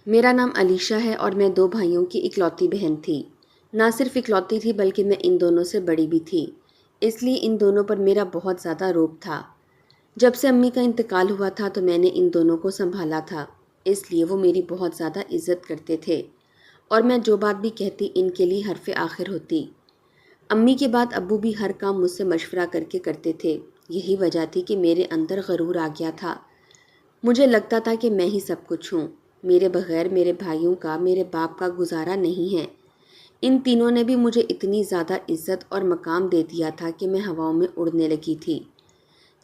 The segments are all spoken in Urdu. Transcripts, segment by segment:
میرا نام علیشا ہے اور میں 2 بھائیوں کی اکلوتی بہن تھی۔ نہ صرف اکلوتی تھی بلکہ میں ان دونوں سے بڑی بھی تھی، اس لیے ان دونوں پر میرا بہت زیادہ روب تھا۔ جب سے امی کا انتقال ہوا تھا تو میں نے ان دونوں کو سنبھالا تھا، اس لیے وہ میری بہت زیادہ عزت کرتے تھے اور میں جو بات بھی کہتی ان کے لیے حرف آخر ہوتی۔ امی کے بعد ابو بھی ہر کام مجھ سے مشورہ کر کے کرتے تھے، یہی وجہ تھی کہ میرے اندر غرور آ گیا تھا۔ مجھے لگتا تھا کہ میں ہی سب کچھ ہوں، میرے بغیر میرے بھائیوں کا، میرے باپ کا گزارا نہیں ہے۔ ان تینوں نے بھی مجھے اتنی زیادہ عزت اور مقام دے دیا تھا کہ میں ہواؤں میں اڑنے لگی تھی۔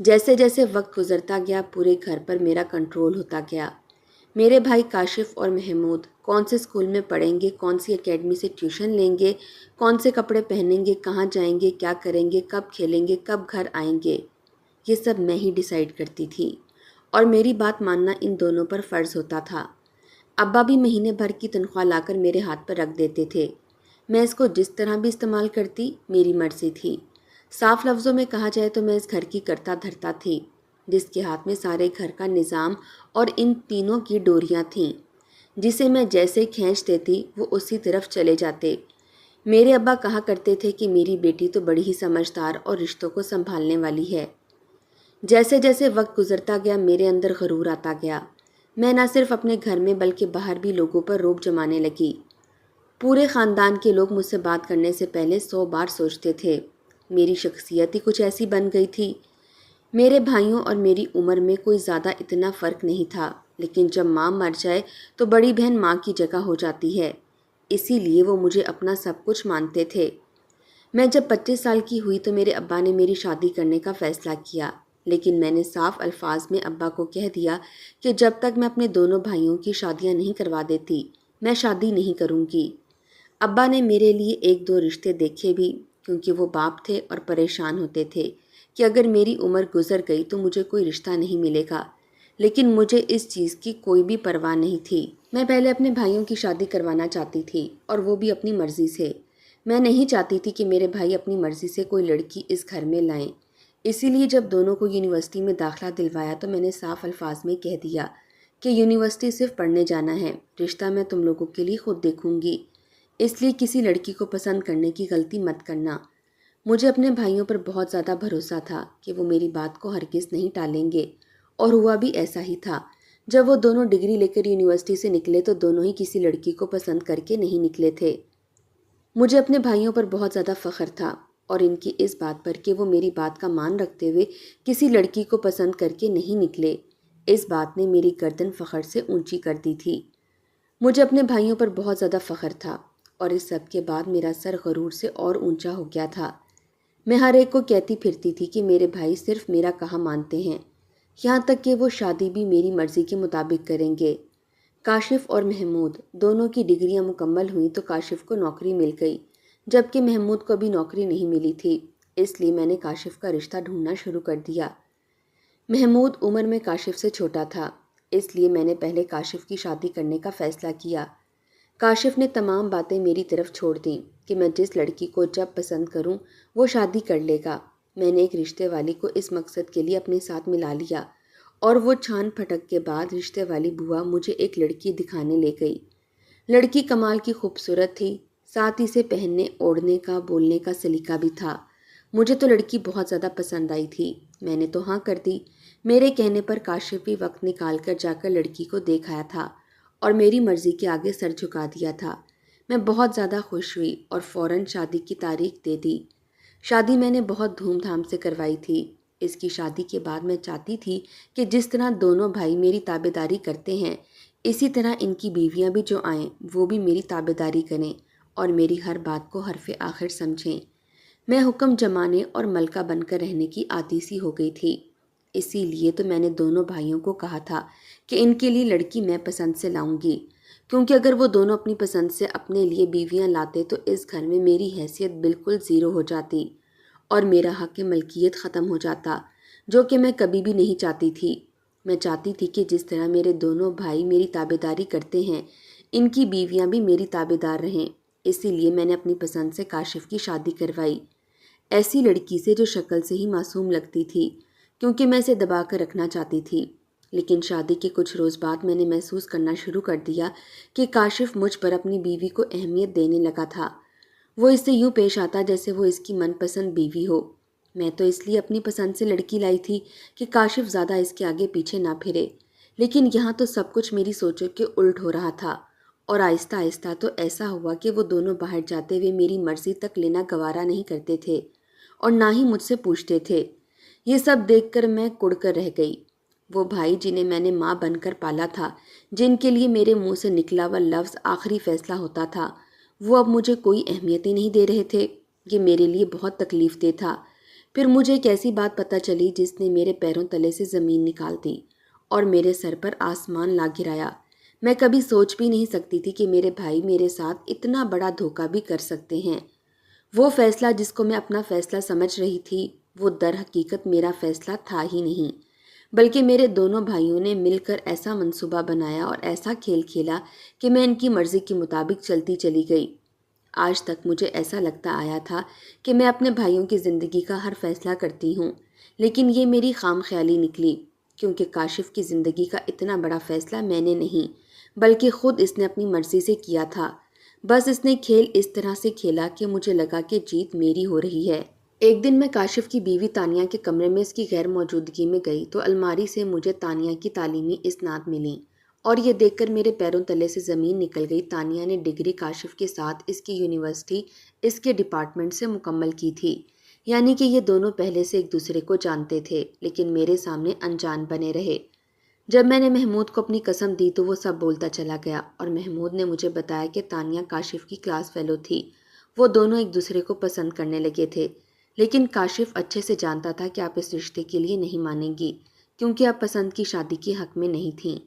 جیسے جیسے وقت گزرتا گیا پورے گھر پر میرا کنٹرول ہوتا گیا۔ میرے بھائی کاشف اور محمود کون سے اسکول میں پڑھیں گے، کون سی اکیڈمی سے ٹیوشن لیں گے، کون سے کپڑے پہنیں گے، کہاں جائیں گے، کیا کریں گے، کب کھیلیں گے، کب گھر آئیں گے، یہ سب میں ہی ڈیسائیڈ کرتی تھی اور میری بات ماننا ان دونوں پر فرض ہوتا تھا۔ ابا بھی مہینے بھر کی تنخواہ لا کر میرے ہاتھ پر رکھ دیتے تھے، میں اس کو جس طرح بھی استعمال کرتی میری مرضی تھی۔ صاف لفظوں میں کہا جائے تو میں اس گھر کی کرتا دھرتا تھی، جس کے ہاتھ میں سارے گھر کا نظام اور ان تینوں کی ڈوریاں تھیں، جسے میں جیسے کھینچ دیتی وہ اسی طرف چلے جاتے۔ میرے ابا کہا کرتے تھے کہ میری بیٹی تو بڑی ہی سمجھدار اور رشتوں کو سنبھالنے والی ہے۔ جیسے جیسے وقت گزرتا گیا میرے اندر غرور آتا گیا۔ میں نہ صرف اپنے گھر میں بلکہ باہر بھی لوگوں پر روب جمانے لگی۔ پورے خاندان کے لوگ مجھ سے بات کرنے سے پہلے 100 بار سوچتے تھے۔ میری شخصیت ہی کچھ ایسی بن گئی تھی۔ میرے بھائیوں اور میری عمر میں کوئی زیادہ اتنا فرق نہیں تھا، لیکن جب ماں مر جائے تو بڑی بہن ماں کی جگہ ہو جاتی ہے، اسی لیے وہ مجھے اپنا سب کچھ مانتے تھے۔ میں جب 25 سال کی ہوئی تو میرے ابا نے میری شادی کرنے کا فیصلہ کیا، لیکن میں نے صاف الفاظ میں ابا کو کہہ دیا کہ جب تک میں اپنے دونوں بھائیوں کی شادیاں نہیں کروا دیتی میں شادی نہیں کروں گی۔ ابا نے میرے لیے 1-2 رشتے دیکھے بھی، کیونکہ وہ باپ تھے اور پریشان ہوتے تھے کہ اگر میری عمر گزر گئی تو مجھے کوئی رشتہ نہیں ملے گا، لیکن مجھے اس چیز کی کوئی بھی پرواہ نہیں تھی۔ میں پہلے اپنے بھائیوں کی شادی کروانا چاہتی تھی اور وہ بھی اپنی مرضی سے۔ میں نہیں چاہتی تھی کہ میرے بھائی اپنی مرضی سے کوئی لڑکی اس گھر میں لائیں، اسی لیے جب دونوں کو یونیورسٹی میں داخلہ دلوایا تو میں نے صاف الفاظ میں کہہ دیا کہ یونیورسٹی صرف پڑھنے جانا ہے، رشتہ میں تم لوگوں کے لیے خود دیکھوں گی، اس لیے کسی لڑکی کو پسند کرنے کی غلطی مت کرنا۔ مجھے اپنے بھائیوں پر بہت زیادہ بھروسہ تھا کہ وہ میری بات کو ہرگز نہیں ٹالیں گے، اور ہوا بھی ایسا ہی تھا۔ جب وہ دونوں ڈگری لے کر یونیورسٹی سے نکلے تو دونوں ہی کسی لڑکی کو پسند کر کے نہیں نکلے تھے۔ مجھے اپنے بھائیوں پر بہت زیادہ فخر تھا اور ان کی اس بات پر کہ وہ میری بات کا مان رکھتے ہوئے کسی لڑکی کو پسند کر کے نہیں نکلے، اس بات نے میری گردن فخر سے اونچی کر دی تھی۔ مجھے اپنے بھائیوں پر بہت زیادہ فخر تھا اور اس سب کے بعد میرا سر غرور سے اور اونچا ہو گیا تھا۔ میں ہر ایک کو کہتی پھرتی تھی کہ میرے بھائی صرف میرا کہا مانتے ہیں، یہاں تک کہ وہ شادی بھی میری مرضی کے مطابق کریں گے۔ کاشف اور محمود دونوں کی ڈگریاں مکمل ہوئیں تو کاشف کو نوکری مل گئی، جبکہ محمود کو ابھی نوکری نہیں ملی تھی، اس لیے میں نے کاشف کا رشتہ ڈھونڈنا شروع کر دیا۔ محمود عمر میں کاشف سے چھوٹا تھا، اس لیے میں نے پہلے کاشف کی شادی کرنے کا فیصلہ کیا۔ کاشف نے تمام باتیں میری طرف چھوڑ دیں کہ میں جس لڑکی کو جب پسند کروں وہ شادی کر لے گا۔ میں نے ایک رشتے والی کو اس مقصد کے لیے اپنے ساتھ ملا لیا اور وہ چھان پھٹک کے بعد رشتے والی بوا مجھے ایک لڑکی دکھانے لے گئی۔ لڑکی کمال کی خوبصورت تھی، ساتھ ہی سے پہننے اوڑھنے کا بولنے کا سلیقہ بھی تھا۔ مجھے تو لڑکی بہت زیادہ پسند آئی تھی، میں نے تو ہاں کر دی۔ میرے کہنے پر کاشف بھی وقت نکال کر جا کر لڑکی کو دیکھ آیا تھا اور میری مرضی کے آگے سر جھکا دیا تھا۔ میں بہت زیادہ خوش ہوئی اور فوراً شادی کی تاریخ دے دی۔ شادی میں نے بہت دھوم دھام سے کروائی تھی۔ اس کی شادی کے بعد میں چاہتی تھی کہ جس طرح دونوں بھائی میری تابعداری کرتے ہیں، اسی طرح ان کی بیویاں بھی جو آئیں وہ بھی میری تابعداری کریں اور میری ہر بات کو حرف آخر سمجھیں۔ میں حکم جمانے اور ملکہ بن کر رہنے کی عادی سی ہو گئی تھی، اسی لیے تو میں نے دونوں بھائیوں کو کہا تھا کہ ان کے لیے لڑکی میں پسند سے لاؤں گی، کیونکہ اگر وہ دونوں اپنی پسند سے اپنے لیے بیویاں لاتے تو اس گھر میں میری حیثیت بالکل زیرو ہو جاتی اور میرا حق ملکیت ختم ہو جاتا، جو کہ میں کبھی بھی نہیں چاہتی تھی۔ میں چاہتی تھی کہ جس طرح میرے دونوں بھائی میری تابعداری کرتے ہیں، ان کی بیویاں بھی میری تابعدار رہیں، اسی لیے میں نے اپنی پسند سے کاشف کی شادی کروائی، ایسی لڑکی سے جو شکل سے ہی معصوم لگتی تھی، کیونکہ میں اسے دبا کر رکھنا چاہتی تھی۔ لیکن شادی کے کچھ روز بعد میں نے محسوس کرنا شروع کر دیا کہ کاشف مجھ پر اپنی بیوی کو اہمیت دینے لگا تھا۔ وہ اس سے یوں پیش آتا جیسے وہ اس کی من پسند بیوی ہو۔ میں تو اس لیے اپنی پسند سے لڑکی لائی تھی کہ کاشف زیادہ اس کے آگے پیچھے نہ پھرے، لیکن یہاں تو سب کچھ میری سوچوں کے الٹ ہو رہا تھا، اور آہستہ آہستہ تو ایسا ہوا کہ وہ دونوں باہر جاتے ہوئے میری مرضی تک لینا گوارا نہیں کرتے تھے اور نہ ہی مجھ سے پوچھتے تھے۔ یہ سب دیکھ کر میں کڑ کر رہ گئی۔ وہ بھائی جنہیں میں نے ماں بن کر پالا تھا، جن کے لیے میرے منہ سے نکلا ہوا لفظ آخری فیصلہ ہوتا تھا، وہ اب مجھے کوئی اہمیت ہی نہیں دے رہے تھے۔ یہ میرے لیے بہت تکلیف دہ تھا۔ پھر مجھے ایک ایسی بات پتہ چلی جس نے میرے پیروں تلے سے زمین نکال دی اور میرے سر پر آسمان لا گرایا۔ میں کبھی سوچ بھی نہیں سکتی تھی کہ میرے بھائی میرے ساتھ اتنا بڑا دھوکہ بھی کر سکتے ہیں۔ وہ فیصلہ جس کو میں اپنا فیصلہ سمجھ رہی تھی، وہ در حقیقت میرا فیصلہ تھا ہی نہیں، بلکہ میرے دونوں بھائیوں نے مل کر ایسا منصوبہ بنایا اور ایسا کھیل کھیلا کہ میں ان کی مرضی کے مطابق چلتی چلی گئی۔ آج تک مجھے ایسا لگتا آیا تھا کہ میں اپنے بھائیوں کی زندگی کا ہر فیصلہ کرتی ہوں، لیکن یہ میری خام خیالی نکلی، کیونکہ کاشف کی زندگی کا اتنا بڑا فیصلہ میں نے نہیں، بلکہ خود اس نے اپنی مرضی سے کیا تھا۔ بس اس نے کھیل اس طرح سے کھیلا کہ مجھے لگا کہ جیت میری ہو رہی ہے۔ ایک دن میں کاشف کی بیوی تانیہ کے کمرے میں اس کی غیر موجودگی میں گئی تو الماری سے مجھے تانیہ کی تعلیمی اسناد ملیں، اور یہ دیکھ کر میرے پیروں تلے سے زمین نکل گئی۔ تانیہ نے ڈگری کاشف کے ساتھ اس کی یونیورسٹی اس کے ڈپارٹمنٹ سے مکمل کی تھی، یعنی کہ یہ دونوں پہلے سے ایک دوسرے کو جانتے تھے، لیکن میرے سامنے انجان بنے رہے۔ جب میں نے محمود کو اپنی قسم دی تو وہ سب بولتا چلا گیا، اور محمود نے مجھے بتایا کہ تانیہ کاشف کی کلاس فیلو تھی۔ وہ دونوں ایک دوسرے کو پسند کرنے لگے تھے، لیکن کاشف اچھے سے جانتا تھا کہ آپ اس رشتے کے لیے نہیں مانیں گی، کیونکہ آپ پسند کی شادی کے حق میں نہیں تھیں۔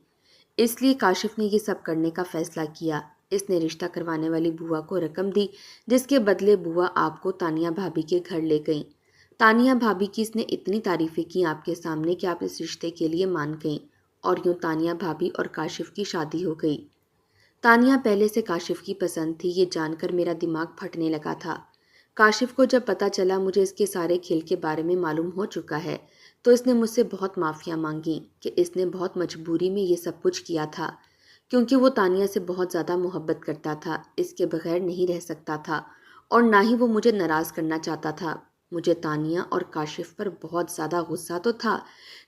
اس لیے کاشف نے یہ سب کرنے کا فیصلہ کیا۔ اس نے رشتہ کروانے والی بوا کو رقم دی، جس کے بدلے بوا آپ کو تانیہ بھابھی کے گھر لے گئیں۔ تانیہ بھابھی کی اس نے اتنی تعریفیں کی آپ کے سامنے کہ آپ اس رشتے کے لیے مان گئیں، اور یوں تانیہ بھابھی اور کاشف کی شادی ہو گئی۔ تانیہ پہلے سے کاشف کی پسند تھی، یہ جان کر میرا دماغ پھٹنے لگا تھا۔ کاشف کو جب پتہ چلا مجھے اس کے سارے کھیل کے بارے میں معلوم ہو چکا ہے تو اس نے مجھ سے بہت معافیاں مانگی کہ اس نے بہت مجبوری میں یہ سب کچھ کیا تھا، کیونکہ وہ تانیہ سے بہت زیادہ محبت کرتا تھا، اس کے بغیر نہیں رہ سکتا تھا، اور نہ ہی وہ مجھے ناراض کرنا چاہتا تھا۔ مجھے تانیہ اور کاشف پر بہت زیادہ غصہ تو تھا،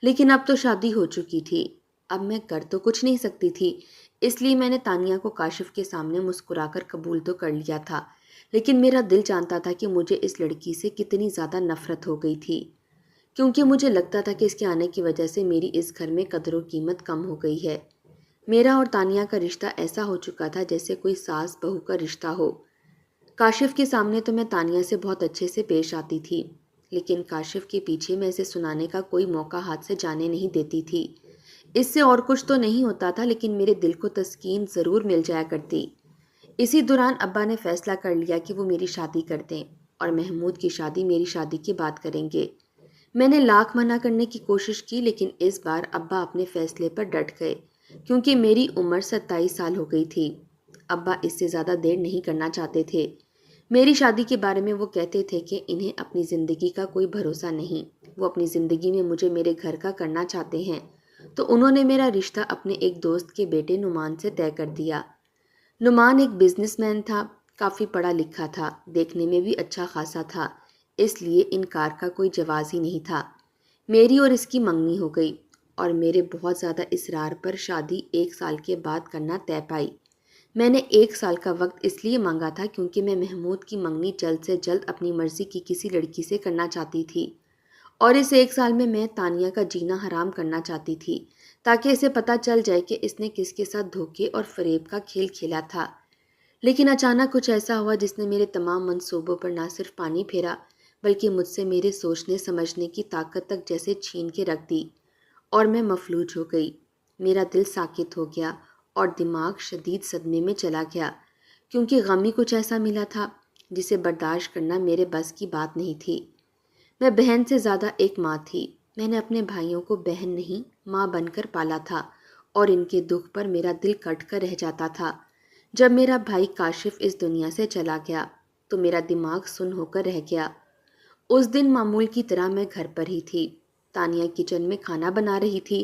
لیکن اب تو شادی ہو چکی تھی، اب میں کر تو کچھ نہیں سکتی تھی۔ اس لیے میں نے تانیہ کو کاشف کے سامنے مسکرا کر قبول تو کر لیا تھا، لیکن میرا دل جانتا تھا کہ مجھے اس لڑکی سے کتنی زیادہ نفرت ہو گئی تھی، کیونکہ مجھے لگتا تھا کہ اس کے آنے کی وجہ سے میری اس گھر میں قدر و قیمت کم ہو گئی ہے۔ میرا اور تانیہ کا رشتہ ایسا ہو چکا تھا جیسے کوئی ساس بہو کا رشتہ ہو۔ کاشف کے سامنے تو میں تانیہ سے بہت اچھے سے پیش آتی تھی، لیکن کاشف کے پیچھے میں اسے سنانے کا کوئی موقع ہاتھ سے جانے نہیں دیتی تھی۔ اس سے اور کچھ تو نہیں ہوتا تھا، لیکن میرے دل کو تسکین ضرور مل جایا کرتی۔ اسی دوران ابا نے فیصلہ کر لیا کہ وہ میری شادی کر دیں، اور محمود کی شادی میری شادی کے بعد کریں گے۔ میں نے لاکھ منع کرنے کی کوشش کی، لیکن اس بار ابا اپنے فیصلے پر ڈٹ گئے، کیونکہ میری عمر 27 سال ہو گئی تھی۔ ابا اس سے زیادہ دیر نہیں کرنا چاہتے تھے۔ میری شادی کے بارے میں وہ کہتے تھے کہ انہیں اپنی زندگی کا کوئی بھروسہ نہیں، وہ اپنی زندگی میں مجھے میرے گھر کا کرنا چاہتے ہیں، تو انہوں نے میرا رشتہ اپنے ایک دوست کے بیٹے نعمان سے طے کر دیا۔ نعمان ایک بزنس مین تھا، کافی پڑھا لکھا تھا، دیکھنے میں بھی اچھا خاصا تھا، اس لیے انکار کا کوئی جواز ہی نہیں تھا۔ میری اور اس کی منگنی ہو گئی، اور میرے بہت زیادہ اصرار پر شادی 1 سال کے بعد کرنا طے پائی۔ میں نے 1 سال کا وقت اس لیے مانگا تھا کیونکہ میں محمود کی منگنی جلد سے جلد اپنی مرضی کی کسی لڑکی سے کرنا چاہتی تھی، اور اس 1 سال میں تانیہ کا جینا حرام کرنا چاہتی تھی، تاکہ اسے پتہ چل جائے کہ اس نے کس کے ساتھ دھوکے اور فریب کا کھیل کھیلا تھا۔ لیکن اچانک کچھ ایسا ہوا جس نے میرے تمام منصوبوں پر نہ صرف پانی پھیرا، بلکہ مجھ سے میرے سوچنے سمجھنے کی طاقت تک جیسے چھین کے رکھ دی، اور میں مفلوج ہو گئی۔ میرا دل ساکت ہو گیا اور دماغ شدید صدمے میں چلا گیا، کیونکہ غم ہی کچھ ایسا ملا تھا جسے برداشت کرنا میرے بس کی بات نہیں تھی۔ میں بہن سے زیادہ ایک ماں تھی۔ میں نے اپنے بھائیوں کو بہن نہیں ماں بن کر پالا تھا، اور ان کے دکھ پر میرا دل کٹ کر رہ جاتا تھا۔ جب میرا بھائی کاشف اس دنیا سے چلا گیا تو میرا دماغ سن ہو کر رہ گیا۔ اس دن معمول کی طرح میں گھر پر ہی تھی۔ تانیہ کچن میں کھانا بنا رہی تھی۔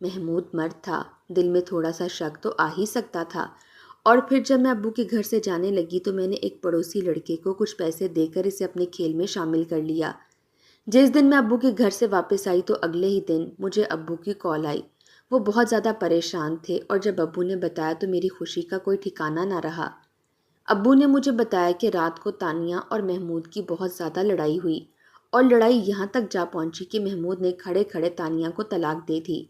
محمود مرد تھا، دل میں تھوڑا سا شک تو آ ہی سکتا تھا۔ اور پھر جب میں ابو کے گھر سے جانے لگی تو میں نے ایک پڑوسی لڑکے کو کچھ پیسے دے کر اسے اپنے کھیل میں شامل کر لیا۔ جس دن میں ابو کے گھر سے واپس آئی تو اگلے ہی دن مجھے ابو کی کال آئی۔ وہ بہت زیادہ پریشان تھے اور جب ابو نے بتایا تو میری خوشی کا کوئی ٹھکانہ نہ رہا۔ ابو نے مجھے بتایا کہ رات کو تانیہ اور محمود کی بہت زیادہ لڑائی ہوئی اور لڑائی یہاں تک جا پہنچی کہ محمود نے کھڑے کھڑے تانیہ کو طلاق دے دی۔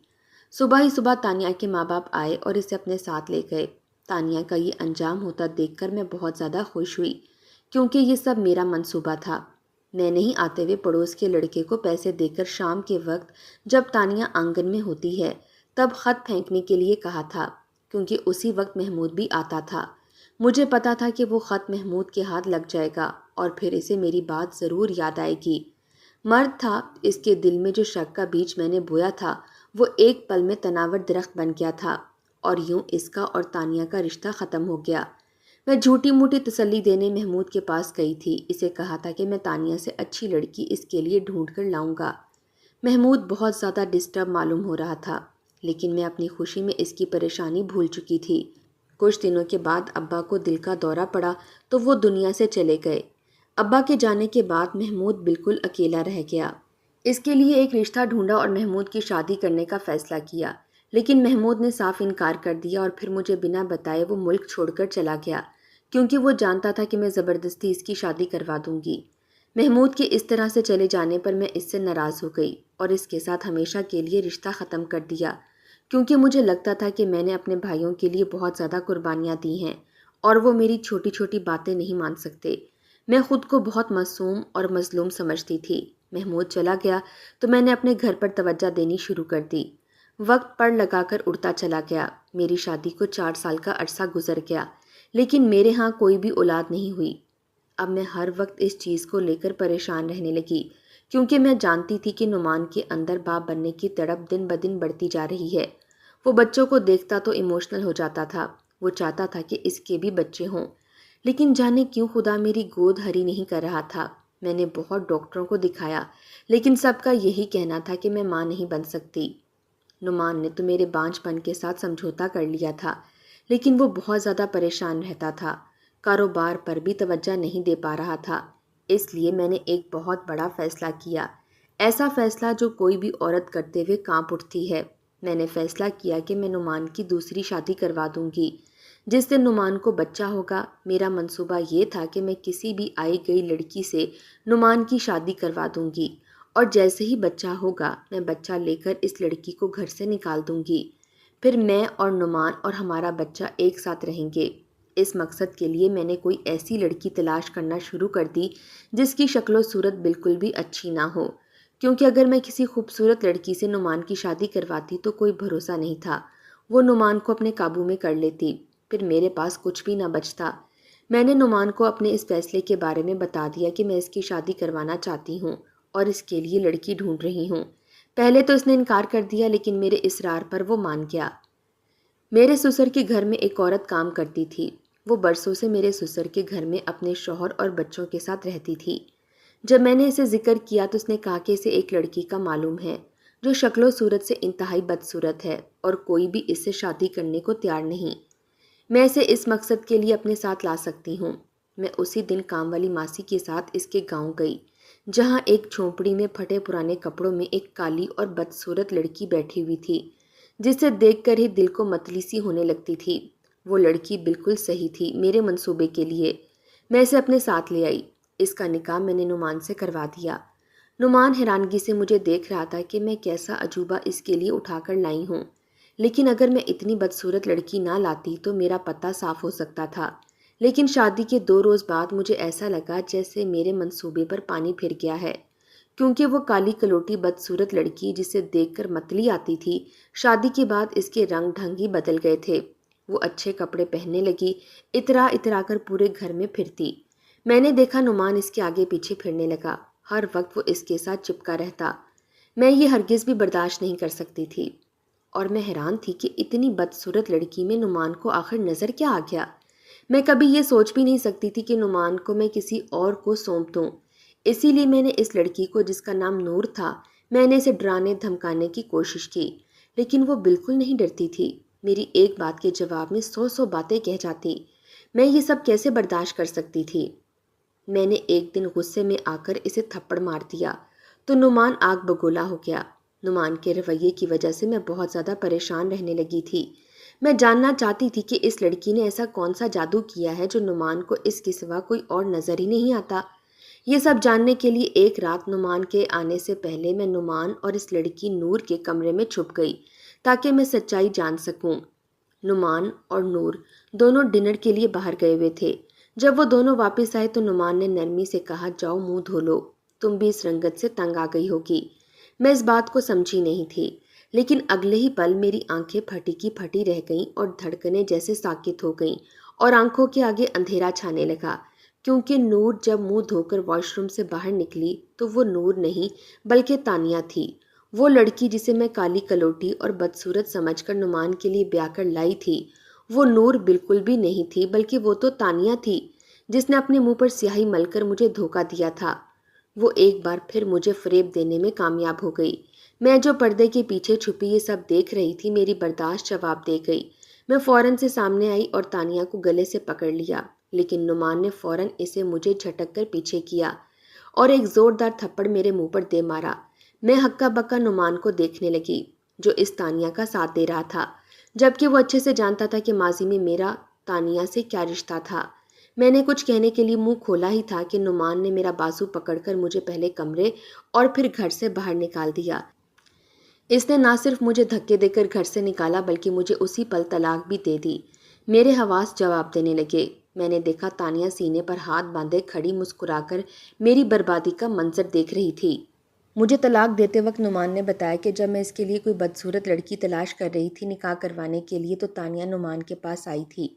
صبح ہی صبح تانیہ کے ماں باپ آئے اور اسے اپنے ساتھ لے گئے۔ تانیہ کا یہ انجام ہوتا دیکھ کر میں بہت زیادہ خوش ہوئی کیونکہ یہ سب میرا منصوبہ تھا۔ میں نہیں آتے ہوئے پڑوس کے لڑکے کو پیسے دے کر شام کے وقت جب تانیہ آنگن میں ہوتی ہے تب خط پھینکنے کے لیے کہا تھا، کیونکہ اسی وقت محمود بھی آتا تھا۔ مجھے پتا تھا کہ وہ خط محمود کے ہاتھ لگ جائے گا اور پھر اسے میری بات ضرور یاد آئے گی۔ مرد تھا، اس کے دل میں جو شک کا بیج میں نے بویا تھا وہ ایک پل میں تناور درخت بن گیا تھا اور یوں اس کا اور تانیہ کا رشتہ ختم ہو گیا۔ میں جھوٹی موٹی تسلی دینے محمود کے پاس گئی تھی، اسے کہا تھا کہ میں تانیہ سے اچھی لڑکی اس کے لیے ڈھونڈ کر لاؤں گا۔ محمود بہت زیادہ ڈسٹرب معلوم ہو رہا تھا، لیکن میں اپنی خوشی میں اس کی پریشانی بھول چکی تھی۔ کچھ دنوں کے بعد ابا کو دل کا دورہ پڑا تو وہ دنیا سے چلے گئے۔ ابا کے جانے کے بعد محمود بالکل اکیلا رہ گیا۔ اس کے لیے ایک رشتہ ڈھونڈا اور محمود کی شادی کرنے کا فیصلہ کیا، لیکن محمود نے صاف انکار کر دیا اور پھر مجھے بنا بتائے وہ ملک چھوڑ کر چلا گیا، کیونکہ وہ جانتا تھا کہ میں زبردستی اس کی شادی کروا دوں گی۔ محمود کے اس طرح سے چلے جانے پر میں اس سے ناراض ہو گئی اور اس کے ساتھ ہمیشہ کے لیے رشتہ ختم کر دیا، کیونکہ مجھے لگتا تھا کہ میں نے اپنے بھائیوں کے لیے بہت زیادہ قربانیاں دی ہیں اور وہ میری چھوٹی چھوٹی باتیں نہیں مان سکتے۔ میں خود کو بہت معصوم اور مظلوم سمجھتی تھی۔ محمود چلا گیا تو میں نے اپنے گھر پر توجہ دینی شروع کر دی۔ وقت پڑ لگا کر اڑتا چلا گیا۔ میری شادی کو 4 سال کا عرصہ گزر گیا، لیکن میرے ہاں کوئی بھی اولاد نہیں ہوئی۔ اب میں ہر وقت اس چیز کو لے کر پریشان رہنے لگی، کیونکہ میں جانتی تھی کہ نعمان کے اندر باپ بننے کی تڑپ دن بدن بڑھتی جا رہی ہے۔ وہ بچوں کو دیکھتا تو ایموشنل ہو جاتا تھا، وہ چاہتا تھا کہ اس کے بھی بچے ہوں، لیکن جانے کیوں خدا میری گود ہری نہیں کر رہا تھا۔ میں نے بہت ڈاکٹروں کو دکھایا، لیکن سب کا یہی کہنا تھا کہ میں ماں نہیں بن سکتی۔ نعمان نے تو میرے بانجھ پن کے ساتھ سمجھوتا کر لیا تھا، لیکن وہ بہت زیادہ پریشان رہتا تھا، کاروبار پر بھی توجہ نہیں دے پا رہا تھا۔ اس لیے میں نے ایک بہت بڑا فیصلہ کیا، ایسا فیصلہ جو کوئی بھی عورت کرتے ہوئے کانپ اٹھتی ہے۔ میں نے فیصلہ کیا کہ میں نعمان کی دوسری شادی کروا دوں گی، جس دن نعمان کو بچہ ہوگا۔ میرا منصوبہ یہ تھا کہ میں کسی بھی آئی گئی لڑکی سے نعمان کی شادی کروا دوں گی اور جیسے ہی بچہ ہوگا میں بچہ لے کر اس لڑکی کو گھر سے نکال دوں گی، پھر میں اور نعمان اور ہمارا بچہ ایک ساتھ رہیں گے۔ اس مقصد کے لیے میں نے کوئی ایسی لڑکی تلاش کرنا شروع کر دی جس کی شکل و صورت بالکل بھی اچھی نہ ہو، کیونکہ اگر میں کسی خوبصورت لڑکی سے نعمان کی شادی کرواتی تو کوئی بھروسہ نہیں تھا، وہ نعمان کو اپنے قابو میں کر لیتی، پھر میرے پاس کچھ بھی نہ بچتا۔ میں نے نعمان کو اپنے اس فیصلے کے بارے میں بتا دیا کہ میں اس کی شادی کروانا چاہتی ہوں اور اس کے لیے لڑکی ڈھونڈ رہی ہوں۔ پہلے تو اس نے انکار کر دیا، لیکن میرے اصرار پر وہ مان گیا۔ میرے سسر کے گھر میں ایک عورت کام کرتی تھی، وہ برسوں سے میرے سسر کے گھر میں اپنے شوہر اور بچوں کے ساتھ رہتی تھی۔ جب میں نے اسے ذکر کیا تو اس نے کہا کہ اسے ایک لڑکی کا معلوم ہے جو شکل و صورت سے انتہائی بدصورت ہے اور کوئی بھی اس سے شادی کرنے کو تیار نہیں۔ میں اسے اس مقصد کے لیے اپنے ساتھ لا سکتی ہوں۔ میں اسی دن کام والی ماسی کے ساتھ اس کے گاؤں گئی، جہاں ایک جھونپڑی میں پھٹے پرانے کپڑوں میں ایک کالی اور بدصورت لڑکی بیٹھی ہوئی تھی، جسے دیکھ کر ہی دل کو متلی سی ہونے لگتی تھی۔ وہ لڑکی بالکل صحیح تھی میرے منصوبے کے لیے۔ میں اسے اپنے ساتھ لے آئی۔ اس کا نکاح میں نے نعمان سے کروا دیا۔ نعمان حیرانگی سے مجھے دیکھ رہا تھا کہ میں کیسا عجوبہ اس کے لیے اٹھا کر لائی ہوں، لیکن اگر میں اتنی بدصورت لڑکی نہ لاتی تو میرا پتہ صاف ہو سکتا تھا۔ لیکن شادی کے 2 روز بعد مجھے ایسا لگا جیسے میرے منصوبے پر پانی پھر گیا ہے، کیونکہ وہ کالی کلوٹی بدصورت لڑکی جسے دیکھ کر متلی آتی تھی، شادی کے بعد اس کے رنگ ڈھنگ ہی بدل گئے تھے۔ وہ اچھے کپڑے پہننے لگی، اترا اترا کر پورے گھر میں پھرتی۔ میں نے دیکھا نعمان اس کے آگے پیچھے پھرنے لگا، ہر وقت وہ اس کے ساتھ چپکا رہتا۔ میں یہ ہرگز بھی برداشت نہیں کر سکتی تھی، اور میں حیران تھی کہ اتنی بدصورت لڑکی میں نعمان کو آخر نظر کیا آ گیا۔ میں کبھی یہ سوچ بھی نہیں سکتی تھی کہ نعمان کو میں کسی اور کو سونپ دوں۔ اسی لیے میں نے اس لڑکی کو، جس کا نام نور تھا، میں نے اسے ڈرانے دھمکانے کی کوشش کی، لیکن وہ بالکل نہیں ڈرتی تھی۔ میری ایک بات کے جواب میں 100 باتیں کہہ جاتی۔ میں یہ سب کیسے برداشت کر سکتی تھی؟ میں نے ایک دن غصے میں آ کر اسے تھپڑ مار دیا تو نعمان آگ بگولا ہو گیا۔ نعمان کے رویے کی وجہ سے میں بہت زیادہ پریشان رہنے لگی تھی۔ میں جاننا چاہتی تھی کہ اس لڑکی نے ایسا کون سا جادو کیا ہے جو نعمان کو اس کے سوا کوئی اور نظر ہی نہیں آتا۔ یہ سب جاننے کے لیے ایک رات نعمان کے آنے سے پہلے میں نعمان اور اس لڑکی نور کے کمرے میں چھپ گئی تاکہ میں سچائی جان سکوں۔ نعمان اور نور دونوں ڈنر کے لیے باہر گئے ہوئے تھے۔ جب وہ دونوں واپس آئے تو نعمان نے نرمی سے کہا، جاؤ منہ دھو لو، تم بھی اس رنگت سے تنگ آ گئی ہوگی۔ میں اس بات کو سمجھی نہیں تھی، لیکن اگلے ہی پل میری آنکھیں پھٹی کی پھٹی رہ گئیں اور دھڑکنیں جیسے ساکت ہو گئیں اور آنکھوں کے آگے اندھیرا چھانے لگا، کیونکہ نور جب منہ دھو کر واش روم سے باہر نکلی تو وہ نور نہیں بلکہ تانیہ تھی۔ وہ لڑکی جسے میں کالی کلوٹی اور بدصورت سمجھ کر نعمان کے لیے بیاہ کر لائی تھی، وہ نور بالکل بھی نہیں تھی، بلکہ وہ تو تانیہ تھی جس نے اپنے منہ پر سیاہی مل کر مجھے دھوکہ دیا تھا۔ وہ ایک بار پھر مجھے فریب دینے میں کامیاب ہو گئی۔ میں جو پردے کے پیچھے چھپی یہ سب دیکھ رہی تھی، میری برداشت جواب دے گئی۔ میں فوراً سے سامنے آئی اور تانیہ کو گلے سے پکڑ لیا، لیکن نعمان نے فوراً اسے مجھے جھٹک کر پیچھے کیا اور ایک زوردار تھپڑ میرے منہ پر دے مارا۔ میں ہکا بکا نعمان کو دیکھنے لگی جو اس تانیہ کا ساتھ دے رہا تھا، جبکہ وہ اچھے سے جانتا تھا کہ ماضی میں میرا تانیہ سے کیا رشتہ تھا۔ میں نے کچھ کہنے کے لیے منہ کھولا ہی تھا کہ نعمان نے میرا بازو پکڑ کر مجھے پہلے کمرے اور پھر گھر سے باہر نکال دیا۔ اس نے نہ صرف مجھے دھکے دے کر گھر سے نکالا بلکہ مجھے اسی پل طلاق بھی دے دی۔ میرے حواس جواب دینے لگے۔ میں نے دیکھا تانیہ سینے پر ہاتھ باندھے کھڑی مسکرا کر میری بربادی کا منظر دیکھ رہی تھی۔ مجھے طلاق دیتے وقت نعمان نے بتایا کہ جب میں اس کے لیے کوئی بدصورت لڑکی تلاش کر رہی تھی نکاح کروانے کے لیے تو تانیہ نعمان کے پاس آئی تھی۔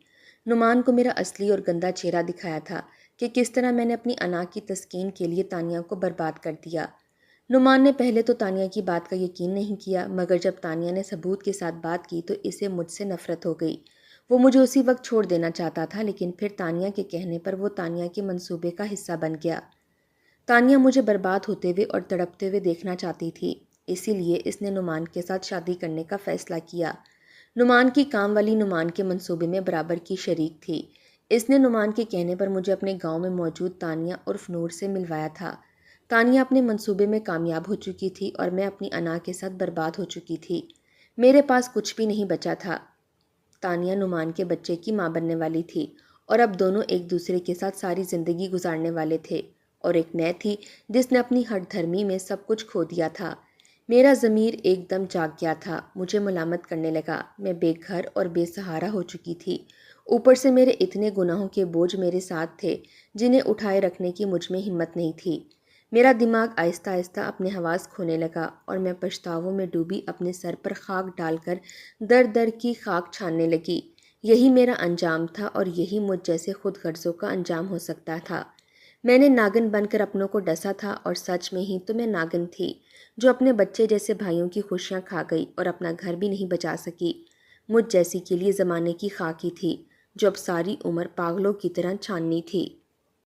نعمان کو میرا اصلی اور گندا چہرہ دکھایا تھا کہ کس طرح میں نے اپنی انا کی تسکین کے لیے تانیہ کو برباد کر دیا۔ نعمان نے پہلے تو تانیہ کی بات کا یقین نہیں کیا، مگر جب تانیہ نے ثبوت کے ساتھ بات کی تو اسے مجھ سے نفرت ہو گئی۔ وہ مجھے اسی وقت چھوڑ دینا چاہتا تھا، لیکن پھر تانیہ کے کہنے پر وہ تانیہ کے منصوبے کا حصہ بن گیا۔ تانیہ مجھے برباد ہوتے ہوئے اور تڑپتے ہوئے دیکھنا چاہتی تھی، اسی لیے اس نے نعمان کے ساتھ شادی کرنے کا فیصلہ کیا۔ نعمان کی کام والی نعمان کے منصوبے میں برابر کی شریک تھی۔ اس نے نعمان کے کہنے پر مجھے اپنے گاؤں میں موجود تانیہ عرف نور سے ملوایا تھا۔ تانیہ اپنے منصوبے میں کامیاب ہو چکی تھی اور میں اپنی انا کے ساتھ برباد ہو چکی تھی۔ میرے پاس کچھ بھی نہیں بچا تھا۔ تانیہ نعمان کے بچے کی ماں بننے والی تھی اور اب دونوں ایک دوسرے کے ساتھ ساری زندگی گزارنے والے تھے، اور ایک میں تھی جس نے اپنی ہٹ دھرمی میں سب کچھ کھو دیا تھا۔ میرا ضمیر ایک دم جاگ گیا تھا، مجھے ملامت کرنے لگا۔ میں بے گھر اور بے سہارا ہو چکی تھی، اوپر سے میرے اتنے گناہوں کے بوجھ میرے ساتھ تھے جنہیں اٹھائے رکھنے کی مجھ میں ہمت نہیں تھی۔ میرا دماغ آہستہ آہستہ اپنے حواس کھونے لگا اور میں پچھتاووں میں ڈوبی اپنے سر پر خاک ڈال کر در در کی خاک چھاننے لگی۔ یہی میرا انجام تھا اور یہی مجھ جیسے خود غرضوں کا انجام ہو سکتا تھا۔ میں نے ناگن بن کر اپنوں کو ڈسا تھا، اور سچ میں ہی تو میں ناگن تھی جو اپنے بچے جیسے بھائیوں کی خوشیاں کھا گئی اور اپنا گھر بھی نہیں بچا سکی۔ مجھ جیسی کے لیے زمانے کی خاک ہی تھی جو اب ساری عمر پاگلوں کی طرح چھاننی تھی۔